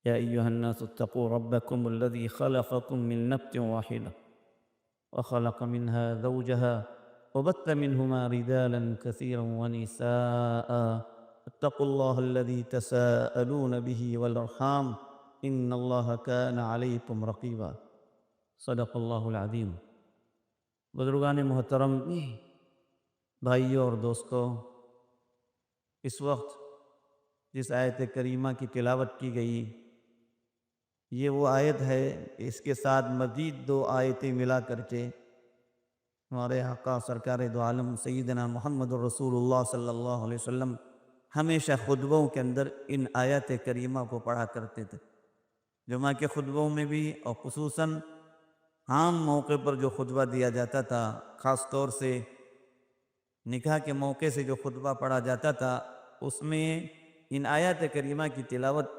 يا أيها الناس اتقوا ربكم الذي خلقكم من نفس واحدة وخلق منها زوجها وبث منهما رجالا كثيرا ونساء اتقوا الله الذي تساءلون به والأرحام إن الله كان عليكم رقيبا صدق الله العظيم۔ بزرگان محترم، بھائیوں اور دوستوں، اس وقت جس آیت کریمہ کی تلاوت کی گئی یہ وہ آیت ہے کہ اس کے ساتھ مزید 2 آیتیں ملا کر کے ہمارے آقا سرکار دو عالم سیدنا محمد رسول اللہ صلی اللہ علیہ وسلم ہمیشہ خطبوں کے اندر ان آیت کریمہ کو پڑھا کرتے تھے۔ جمعہ کے خطبوں میں بھی اور خصوصاً عام موقع پر جو خطبہ دیا جاتا تھا، خاص طور سے نکاح کے موقع سے جو خطبہ پڑھا جاتا تھا، اس میں ان آیات کریمہ کی تلاوت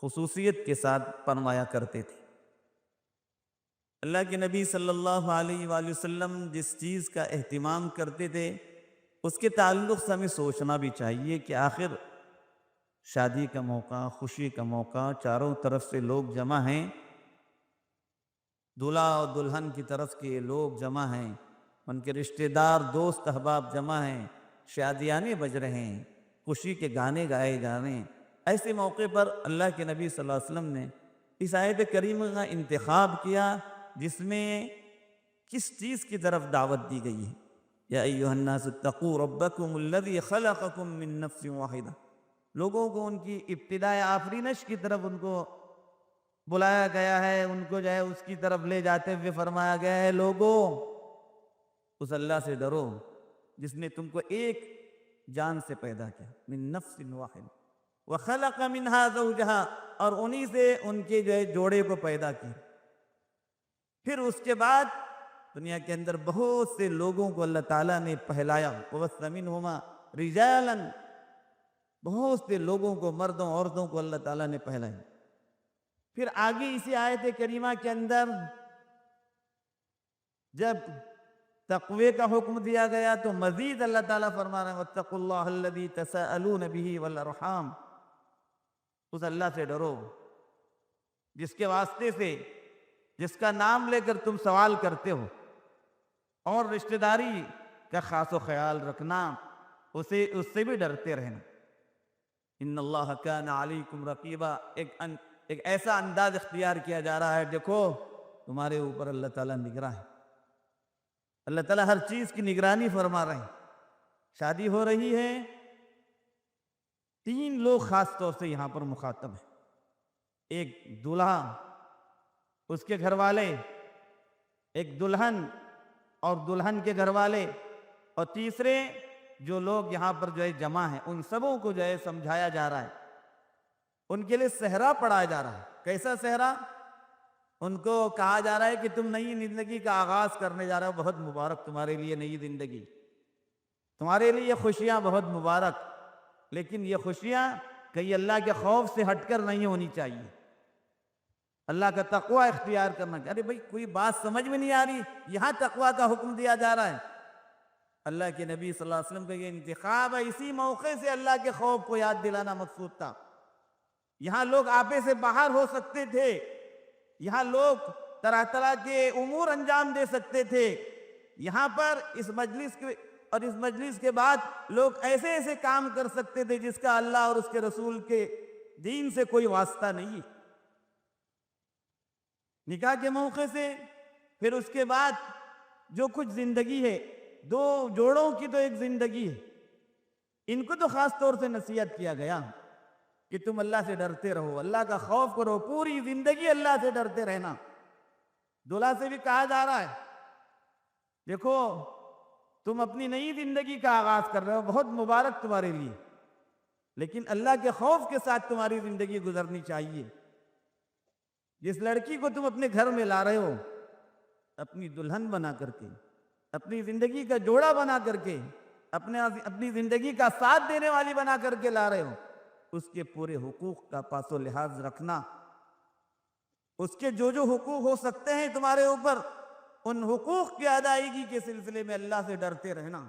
خصوصیت کے ساتھ فرمایا کرتے تھے۔ اللہ کے نبی صلی اللہ علیہ وآلہ وسلم جس چیز کا اہتمام کرتے تھے اس کے تعلق سے ہمیں سوچنا بھی چاہیے کہ آخر شادی کا موقع، خوشی کا موقع، چاروں طرف سے لوگ جمع ہیں، دولہا اور دلہن کی طرف کے لوگ جمع ہیں، ان کے رشتہ دار دوست احباب جمع ہیں، شادیانے بج رہے ہیں، خوشی کے گانے گائے جا رہے ہیں۔ ایسے موقع پر اللہ کے نبی صلی اللہ علیہ وسلم نے اس آیت کریمہ کا انتخاب کیا جس میں کس چیز کی طرف دعوت دی گئی ہے۔ یا ایھا الناس اتقوا ربکم الذی خلقکم من نفس واحدہ، لوگوں کو ان کی ابتدائے آفرینش کی طرف ان کو بلایا گیا ہے، ان کو اس کی طرف لے جاتے ہوئے فرمایا گیا ہے، لوگوں اس اللہ سے ڈرو جس نے تم کو ایک جان سے پیدا کیا، من نفس واحد وخلق منها زوجها، اور انہی سے ان کے جوڑے کو پیدا کیا۔ پھر اس کے بعد دنیا کے اندر بہت سے لوگوں کو اللہ تعالیٰ نے پہلایا، وبث منہما رجالا، بہت سے لوگوں کو، مردوں عورتوں کو اللہ تعالیٰ نے پہلایا۔ پھر آگے اسی آیت کریمہ کے اندر جب تقوی کا حکم دیا گیا تو مزید اللہ تعالیٰ فرما رہے ہیں واتقوا اللہ الذی تساءلون بہ والارحام، اس اللہ سے ڈرو جس کے واسطے سے، جس کا نام لے کر تم سوال کرتے ہو، اور رشتہ داری کا خاص و خیال رکھنا، اس سے بھی ڈرتے رہنا۔ ان اللہ کان علیکم رقیبا، ایک ایسا انداز اختیار کیا جا رہا ہے، دیکھو تمہارے اوپر اللہ تعالیٰ نگراں ہے، اللہ تعالیٰ ہر چیز کی نگرانی فرما رہے ہیں۔ شادی ہو رہی ہے، 3 لوگ خاص طور سے یہاں پر مخاطب ہیں، ایک دولہا، اس کے گھر والے، ایک دلہن اور دلہن کے گھر والے، اور تیسرے جو لوگ یہاں پر جمع ہیں، ان سبوں کو سمجھایا جا رہا ہے، ان کے لیے صحرا پڑھایا جا رہا ہے۔ کیسا صحرا؟ ان کو کہا جا رہا ہے کہ تم نئی زندگی کا آغاز کرنے جا رہے ہو، بہت مبارک تمہارے لیے نئی زندگی، تمہارے لیے یہ خوشیاں بہت مبارک، لیکن یہ خوشیاں کہیں اللہ کے خوف سے ہٹ کر نہیں ہونی چاہیے، اللہ کا تقوی اختیار کرنا چاہیے۔ ارے بھائی کوئی بات سمجھ میں نہیں آ رہی، یہاں تقوی کا حکم دیا جا رہا ہے۔ اللہ کے نبی صلی اللہ علیہ وسلم کا یہ انتخاب ہے، اسی موقع سے اللہ کے خوف کو یاد دلانا مقصود تھا۔ یہاں لوگ آپے سے باہر ہو سکتے تھے، یہاں لوگ طرح طرح کے امور انجام دے سکتے تھے، یہاں پر اس مجلس کے بعد لوگ ایسے ایسے کام کر سکتے تھے جس کا اللہ اور اس کے رسول کے دین سے کوئی واسطہ نہیں۔ نکاح کے موقع سے پھر اس کے بعد جو کچھ زندگی ہے، 2 جوڑوں کی تو ایک زندگی ہے، ان کو تو خاص طور سے نصیحت کیا گیا کہ تم اللہ سے ڈرتے رہو، اللہ کا خوف کرو، پوری زندگی اللہ سے ڈرتے رہنا۔ دولہا سے بھی کہا جا رہا ہے دیکھو تم اپنی نئی زندگی کا آغاز کر رہے ہو، بہت مبارک تمہارے لیے، لیکن اللہ کے خوف کے ساتھ تمہاری زندگی گزرنی چاہیے۔ جس لڑکی کو تم اپنے گھر میں لا رہے ہو، اپنی دلہن بنا کر کے، اپنی زندگی کا جوڑا بنا کر کے، اپنی زندگی کا ساتھ دینے والی بنا کر کے لا رہے ہو، اس کے پورے حقوق کا پاس و لحاظ رکھنا، اس کے جو حقوق ہو سکتے ہیں تمہارے اوپر، ان حقوق کی ادائیگی کے سلسلے میں اللہ سے ڈرتے رہنا،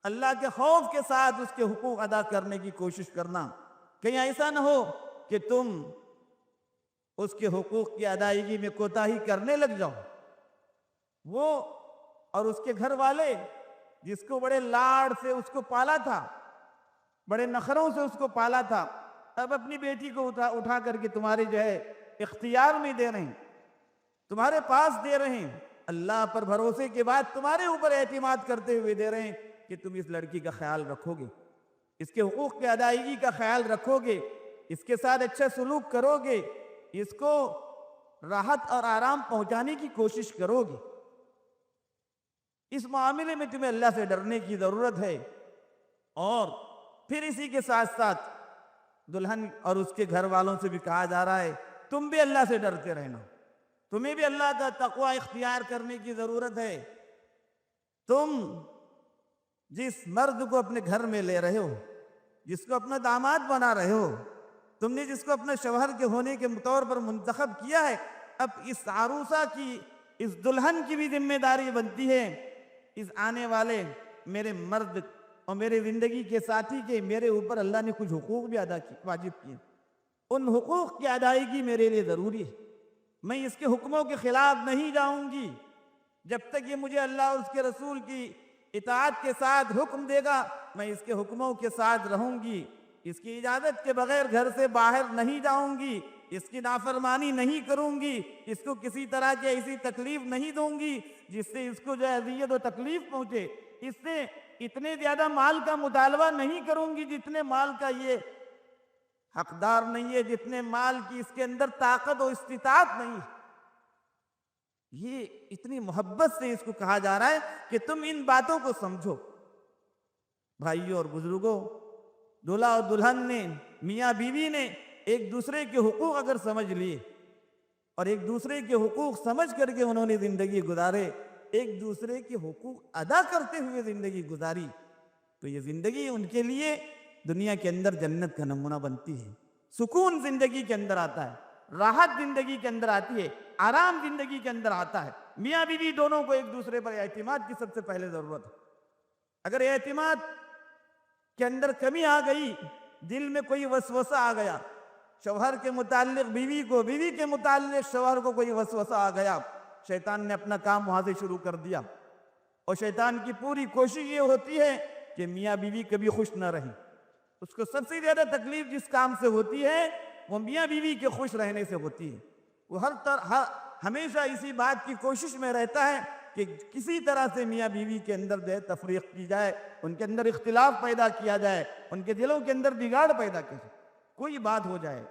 اللہ کے خوف کے ساتھ اس کے حقوق ادا کرنے کی کوشش کرنا۔ کہیں ایسا نہ ہو کہ تم اس کے حقوق کی ادائیگی میں کوتاہی کرنے لگ جاؤ، وہ اور اس کے گھر والے جس کو بڑے لاڑ سے اس کو پالا تھا، بڑے نخروں سے اس کو پالا تھا، اب اپنی بیٹی کو اٹھا کر کے تمہارے جو ہے اختیار میں دے رہے ہیں، تمہارے پاس دے رہے ہیں، اللہ پر بھروسے کے بعد تمہارے اوپر اعتماد کرتے ہوئے دے رہے ہیں کہ تم اس لڑکی کا خیال رکھو گے، اس کے حقوق کی ادائیگی کا خیال رکھو گے، اس کے ساتھ اچھا سلوک کرو گے، اس کو راحت اور آرام پہنچانے کی کوشش کرو گے۔ اس معاملے میں تمہیں اللہ سے ڈرنے کی ضرورت ہے۔ اور پھر اسی کے ساتھ ساتھ دلہن اور اس کے گھر والوں سے بھی کہا جا رہا ہے تم بھی اللہ سے ڈرتے رہنا، تمہیں بھی اللہ کا تقوی اختیار کرنے کی ضرورت ہے۔ تم جس مرد کو اپنے گھر میں لے رہے ہو، جس کو اپنا داماد بنا رہے ہو، تم نے جس کو اپنے شوہر کے ہونے کے طور پر منتخب کیا ہے، اب اس عروسہ کی، اس دلہن کی بھی ذمہ داری بنتی ہے اس آنے والے میرے مرد اور میرے زندگی کے ساتھی کے میرے اوپر اللہ نے کچھ حقوق بھی واجب کیے، ان حقوق کی ادائیگی میرے لیے ضروری ہے۔ میں اس کے حکموں کے خلاف نہیں جاؤں گی جب تک یہ مجھے اللہ اور اس کے رسول کی اطاعت کے ساتھ حکم دے گا، میں اس کے حکموں کے ساتھ رہوں گی، اس کی اجازت کے بغیر گھر سے باہر نہیں جاؤں گی، اس کی نافرمانی نہیں کروں گی، اس کو کسی طرح کی ایسی تکلیف نہیں دوں گی جس سے اس کو جو ہے اذیت و تکلیف پہنچے، اس سے اتنے زیادہ مال کا مطالبہ نہیں کروں گی جتنے مال کا یہ حقدار نہیں ہے، جتنے مال کی اس کے اندر طاقت و استطاعت نہیں ہے۔ یہ اتنی محبت سے اس کو کہا جا رہا ہے کہ تم ان باتوں کو سمجھو۔ بھائیوں اور بزرگوں، دلہا اور دلہن نے، میاں بیوی نے ایک دوسرے کے حقوق اگر سمجھ لیے اور ایک دوسرے کے حقوق سمجھ کر کے انہوں نے زندگی گزارے، ایک دوسرے کے حقوق ادا کرتے ہوئے زندگی گزاری، تو یہ زندگی ان کے لیے دنیا کے اندر جنت کا نمونہ بنتی ہے۔ سکون زندگی کے اندر آتا ہے، راحت زندگی کے اندر آتی ہے، آرام زندگی کے اندر آتا ہے۔ میاں بیوی دونوں کو ایک دوسرے پر اعتماد کی سب سے پہلے ضرورت ہے۔ اگر اعتماد کے اندر کمی آ گئی، دل میں کوئی وسوسہ آ گیا، شوہر کے متعلق بیوی کو، بیوی کے متعلق شوہر کو کوئی وسوسہ آ گیا، شیطان نے اپنا کام وہاں سے شروع کر دیا، اور شیطان کی پوری کوشش یہ ہوتی ہے کہ میاں بیوی کبھی خوش نہ رہیں۔ اس کو سب سے زیادہ تکلیف جس کام سے ہوتی ہے وہ میاں بیوی کے خوش رہنے سے ہوتی ہے۔ وہ ہمیشہ اسی بات کی کوشش میں رہتا ہے کہ کسی طرح سے میاں بیوی کے اندر جو ہے تفریق کی جائے، ان کے اندر اختلاف پیدا کیا جائے، ان کے دلوں کے اندر بگاڑ پیدا کی جائے، کوئی بات ہو جائے،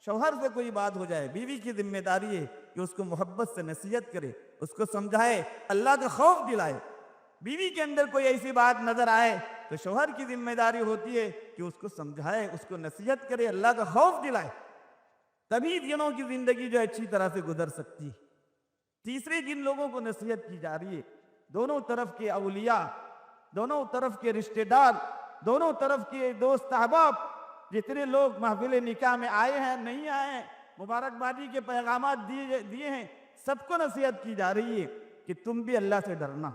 شوہر سے کوئی بات ہو جائے، بیوی کی ذمہ داری ہے کہ اس کو محبت سے نصیحت کرے، اس کو سمجھائے، اللہ کا خوف دلائے۔ بیوی کے اندر کوئی ایسی بات نظر آئے تو شوہر کی ذمہ داری ہوتی ہے کہ اس کو سمجھائے، اس کو نصیحت کرے، اللہ کا خوف دلائے، تبھی دنوں کی زندگی جو اچھی طرح سے گزر سکتی ہے۔ تیسرے جن لوگوں کو نصیحت کی جا رہی ہے، دونوں طرف کے اولیاء، دونوں طرف کے رشتہ دار، دونوں طرف کے دوست احباب، جتنے لوگ محفل نکاح میں آئے ہیں نہیں آئے ہیں، مبارکبادی کے پیغامات دیے ہیں، سب کو نصیحت کی جا رہی ہے کہ تم بھی اللہ سے ڈرنا۔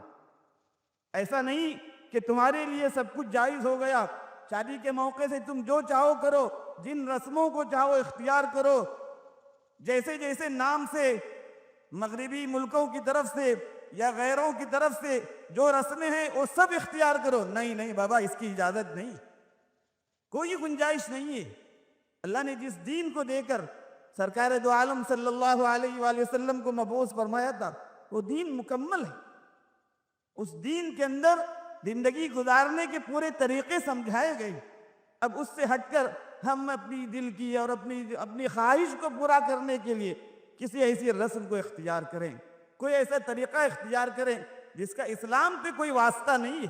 ایسا نہیں کہ تمہارے لیے سب کچھ جائز ہو گیا، شادی کے موقع سے تم جو چاہو کرو، جن رسموں کو چاہو اختیار کرو، جیسے جیسے نام سے مغربی ملکوں کی طرف سے یا غیروں کی طرف سے جو رسمیں ہیں وہ سب اختیار کرو۔ نہیں نہیں بابا، اس کی اجازت نہیں، کوئی گنجائش نہیں ہے۔ اللہ نے جس دین کو دے کر سرکار دو عالم صلی اللہ علیہ وآلہ وسلم کو مبعوث فرمایا تھا، وہ دین مکمل ہے۔ اس دین کے اندر زندگی گزارنے کے پورے طریقے سمجھائے گئے۔ اب اس سے ہٹ کر ہم اپنی دل کی اور اپنی خواہش کو پورا کرنے کے لیے کسی ایسی رسم کو اختیار کریں، کوئی ایسا طریقہ اختیار کریں جس کا اسلام پہ کوئی واسطہ نہیں ہے،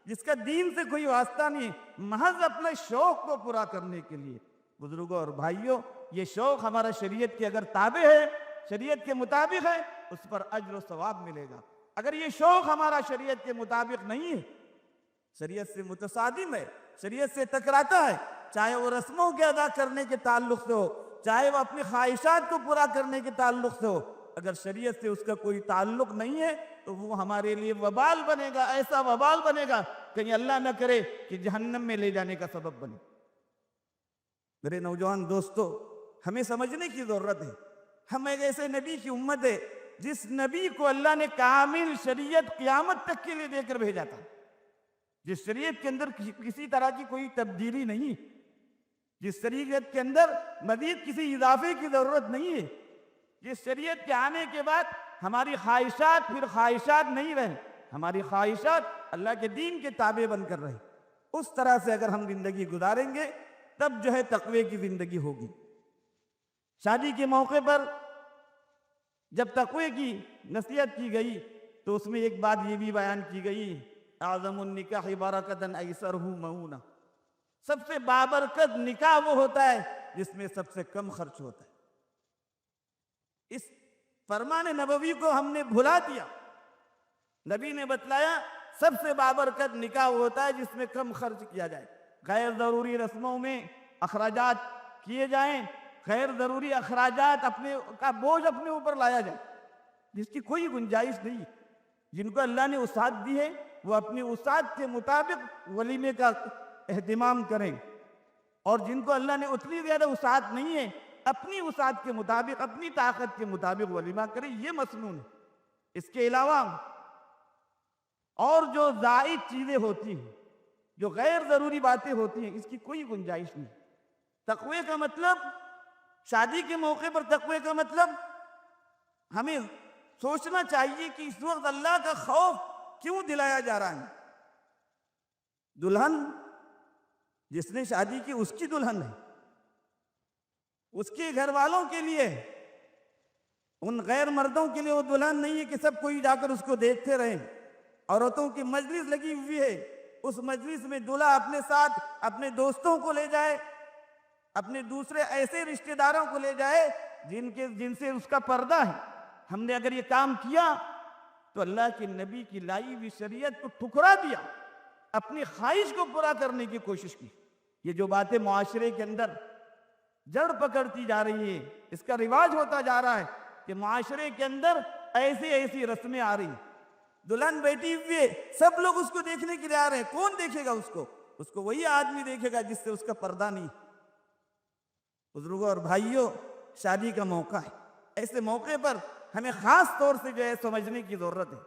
جس کا دین سے کوئی واسطہ نہیں ہے، محض اپنے شوق کو پورا کرنے کے لیے۔ بزرگوں اور بھائیوں، یہ شوق ہمارا شریعت کے اگر تابع ہے، شریعت کے مطابق ہے، اس پر اجر و ثواب ملے گا۔ اگر یہ شوق ہمارا شریعت کے مطابق نہیں ہے، شریعت سے متصادم ہے، شریعت سے ٹکراتا ہے، چاہے وہ رسموں کے ادا کرنے کے تعلق سے ہو، چاہے وہ اپنی خواہشات کو پورا کرنے کے تعلق سے ہو، اگر شریعت سے اس کا کوئی تعلق نہیں ہے تو وہ ہمارے لیے وبال بنے گا، ایسا وبال بنے گا کہیں اللہ نہ کرے کہ جہنم میں لے جانے کا سبب بنے۔ میرے نوجوان دوستو، ہمیں سمجھنے کی ضرورت ہے ہم ایک ایسے نبی کی امت ہے جس نبی کو اللہ نے کامل شریعت قیامت تک کے لیے دے کر بھیجا تھا، جس شریعت کے اندر کسی طرح کی کوئی تبدیلی نہیں، جس شریعت کے اندر مزید کسی اضافے کی ضرورت نہیں ہے، جس شریعت کے آنے کے بعد ہماری خواہشات پھر خواہشات نہیں رہے، ہماری خواہشات اللہ کے دین کے تابع بن کر رہے۔ اس طرح سے اگر ہم زندگی گزاریں گے تب جو ہے تقوی کی زندگی ہوگی۔ شادی کے موقع پر جب تقوی کی نصیحت کی گئی تو اس میں ایک بات یہ بھی بیان کی گئی، اعظم النکاح برکۃ ایسرہ مؤونہ، سب سے بابرکت نکاح وہ ہوتا ہے جس میں سب سے کم خرچ ہوتا ہے۔ اس فرمان نبوی کو ہم نے بھلا دیا۔ نبی نے بتلایا سب سے بابرکت نکاح وہ ہوتا ہے جس میں کم خرچ کیا جائے، غیر ضروری رسموں میں اخراجات کیے جائیں، غیر ضروری اخراجات کا بوجھ اپنے اوپر لایا جائے، جس کی کوئی گنجائش نہیں۔ جن کو اللہ نے وسعت دی ہے وہ اپنی وسعت کے مطابق ولیمے کا اہتمام کریں، اور جن کو اللہ نے اتنی زیادہ وسعت نہیں ہے اپنی وسعت کے مطابق، اپنی طاقت کے مطابق ولیمہ کریں، یہ مسنون ہے۔ اس کے علاوہ اور جو زائد چیزیں ہوتی ہیں، جو غیر ضروری باتیں ہوتی ہیں، اس کی کوئی گنجائش نہیں۔ تقوی کا مطلب، شادی کے موقع پر تقوی کا مطلب ہمیں سوچنا چاہیے کہ اس وقت اللہ کا خوف کیوں دلایا جا رہا ہے۔ دلہن جس نے شادی کی اس کی دلہن ہے، اس کے گھر والوں کے لیے، ان غیر مردوں کے لیے وہ دلہن نہیں ہے کہ سب کوئی جا کر اس کو دیکھتے رہیں۔ عورتوں کی مجلس لگی ہوئی ہے، اس مجلس میں دلہا اپنے ساتھ اپنے دوستوں کو لے جائے، اپنے دوسرے ایسے رشتہ داروں کو لے جائے جن سے اس کا پردہ ہے۔ ہم نے اگر یہ کام کیا تو اللہ کے نبی کی لائی ہوئی شریعت کو ٹھکرا دیا، اپنی خواہش کو پورا کرنے کی کوشش کی۔ یہ جو باتیں معاشرے کے اندر جڑ پکڑتی جا رہی ہیں، اس کا رواج ہوتا جا رہا ہے کہ معاشرے کے اندر ایسی رسمیں آ رہی ہیں، دلہن بیٹھی ہوئی ہے، سب لوگ اس کو دیکھنے کے لیے آ رہے ہیں، کون دیکھے گا اس کو؟ اس کو وہی آدمی دیکھے گا جس سے اس کا پردہ نہیں۔ بزرگوں اور بھائیوں، شادی کا موقع ہے، ایسے موقع پر ہمیں خاص طور سے جو ہے سمجھنے کی ضرورت ہے۔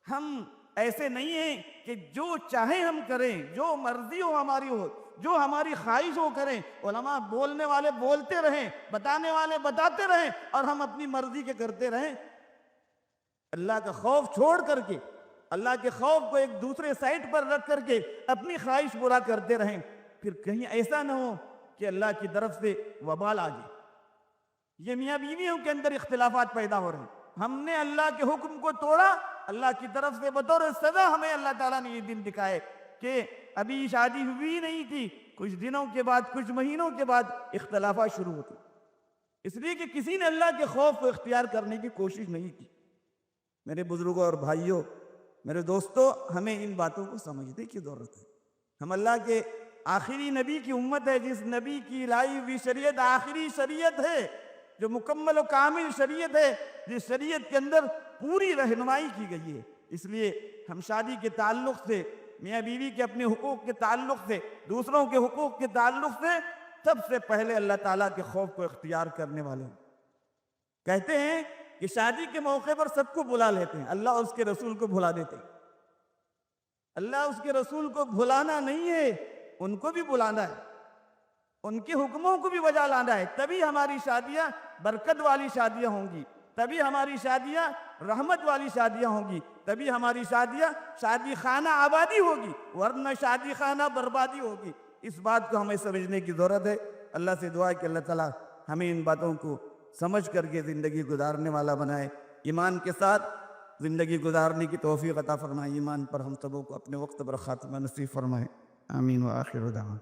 ہم ایسے نہیں ہیں کہ جو چاہیں ہم کریں، جو مرضی ہو ہماری ہو، جو ہماری خواہش ہو کریں۔ علماء بولنے والے بولتے رہیں، بتانے والے بتاتے رہیں، اور ہم اپنی مرضی کے کرتے رہیں۔ اللہ کا خوف چھوڑ کر کے، اللہ کے خوف کو ایک دوسرے سائٹ پر رکھ کر کے اپنی خواہش پورا کرتے رہیں، پھر کہیں ایسا نہ ہو کہ اللہ کی طرف سے وبال آ جائے۔ یہ میاں بیویوں کے اندر اختلافات پیدا ہو رہے ہیں۔ ہم نے اللہ کے حکم کو توڑا، اللہ کی طرف سے بطور سزا ہمیں اللہ تعالیٰ نے یہ دن دکھائے کہ ابھی شادی ہوئی نہیں تھی، کچھ دنوں کے بعد، کچھ مہینوں کے بعد اختلافات شروع ہوتے، اس لیے کہ کسی نے اللہ کے خوف کو اختیار کرنے کی کوشش نہیں کی۔ میرے بزرگوں اور بھائیوں، میرے دوستوں، ہمیں ان باتوں کو سمجھنے کی ضرورت ہے۔ ہم اللہ کے آخری نبی کی امت ہے، جس نبی کی لائی ہوئی شریعت آخری شریعت ہے، جو مکمل و کامل شریعت ہے، جس شریعت کے اندر پوری رہنمائی کی گئی ہے۔ اس لیے ہم شادی کے تعلق سے، میاں بیوی کے اپنے حقوق کے تعلق سے، دوسروں کے حقوق کے تعلق سے سب سے پہلے اللہ تعالیٰ کے خوف کو اختیار کرنے والے ہیں۔ کہتے ہیں کہ شادی کے موقع پر سب کو بلا لیتے ہیں، اللہ اور اس کے رسول کو بھلا دیتے ہیں۔ اللہ اس کے رسول کو بھلانا نہیں ہے، ان کو بھی بلانا ہے، ان کے حکموں کو بھی بجا لانا ہے، تبھی ہماری شادیاں برکت والی شادیاں ہوں گی، تبھی ہماری شادیاں رحمت والی شادیاں ہوں گی، تبھی ہماری شادیاں شادی خانہ آبادی ہوگی، ورنہ شادی خانہ بربادی ہوگی۔ اس بات کو ہمیں سمجھنے کی ضرورت ہے۔ اللہ سے دعا ہے کہ اللہ تعالیٰ ہمیں ان باتوں کو سمجھ کر کے زندگی گزارنے والا بنائے، ایمان کے ساتھ زندگی گزارنے کی توفیق عطا فرمائے، ایمان پر ہم سبوں کو اپنے وقت پر خاتمہ نصیب فرمائے، آمین وآخر دعوانا۔